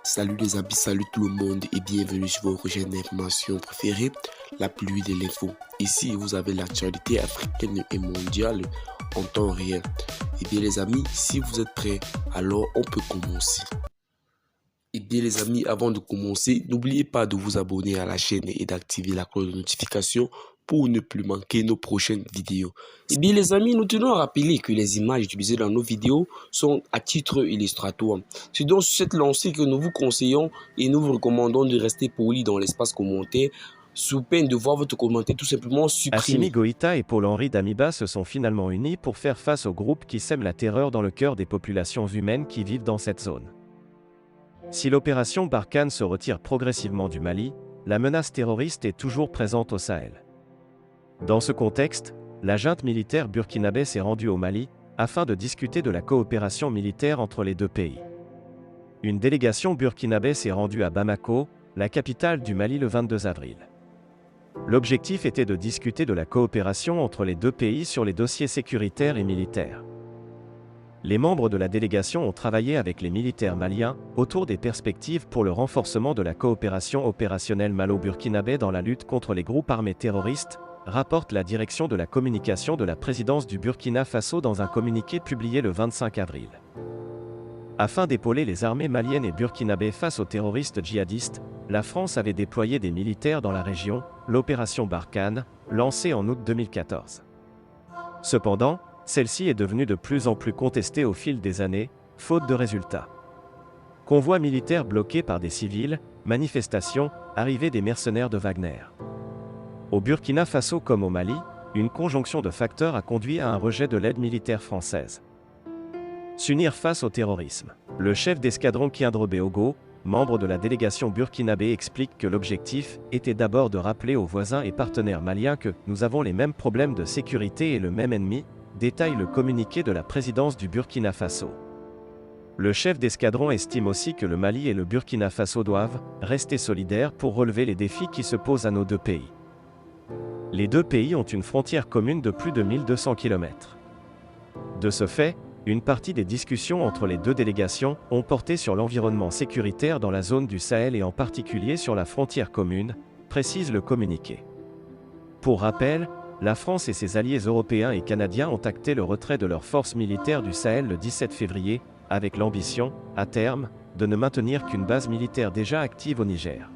Salut les amis, salut tout le monde et bienvenue sur votre chaîne d'information préférée, la pluie de l'info. Ici, vous avez l'actualité africaine et mondiale en temps réel. Et bien les amis, si vous êtes prêts, alors on peut commencer. Et bien les amis, avant de commencer, n'oubliez pas de vous abonner à la chaîne et d'activer la cloche de notification pour ne plus manquer nos prochaines vidéos. Et bien les amis, nous tenons à rappeler que les images utilisées dans nos vidéos sont à titre illustratoire. C'est donc sur cette lancée que nous vous conseillons et nous vous recommandons de rester poli dans l'espace commentaire, sous peine de voir votre commentaire tout simplement supprimé. Assimi Goïta et Paul-Henri Damiba se sont finalement unis pour faire face au groupe qui sème la terreur dans le cœur des populations humaines qui vivent dans cette zone. Si l'opération Barkhane se retire progressivement du Mali, la menace terroriste est toujours présente au Sahel. Dans ce contexte, la junte militaire burkinabé s'est rendue au Mali, afin de discuter de la coopération militaire entre les deux pays. Une délégation burkinabé s'est rendue à Bamako, la capitale du Mali le 22 avril. L'objectif était de discuter de la coopération entre les deux pays sur les dossiers sécuritaires et militaires. Les membres de la délégation ont travaillé avec les militaires maliens autour des perspectives pour le renforcement de la coopération opérationnelle malo-burkinabé dans la lutte contre les groupes armés terroristes, rapporte la direction de la communication de la présidence du Burkina Faso dans un communiqué publié le 25 avril. Afin d'épauler les armées maliennes et burkinabées face aux terroristes djihadistes, la France avait déployé des militaires dans la région, l'opération Barkhane, lancée en août 2014. Cependant, celle-ci est devenue de plus en plus contestée au fil des années, faute de résultats. Convois militaires bloqués par des civils, manifestations, arrivée des mercenaires de Wagner. Au Burkina Faso comme au Mali, une conjonction de facteurs a conduit à un rejet de l'aide militaire française. S'unir face au terrorisme. Le chef d'escadron Kiandro Beogo, membre de la délégation burkinabé, explique que l'objectif était d'abord de rappeler aux voisins et partenaires maliens que « nous avons les mêmes problèmes de sécurité et le même ennemi », détaille le communiqué de la présidence du Burkina Faso. Le chef d'escadron estime aussi que le Mali et le Burkina Faso doivent rester solidaires pour relever les défis qui se posent à nos deux pays. Les deux pays ont une frontière commune de plus de 1200 km. De ce fait, une partie des discussions entre les deux délégations ont porté sur l'environnement sécuritaire dans la zone du Sahel et en particulier sur la frontière commune, précise le communiqué. Pour rappel, la France et ses alliés européens et canadiens ont acté le retrait de leurs forces militaires du Sahel le 17 février, avec l'ambition, à terme, de ne maintenir qu'une base militaire déjà active au Niger.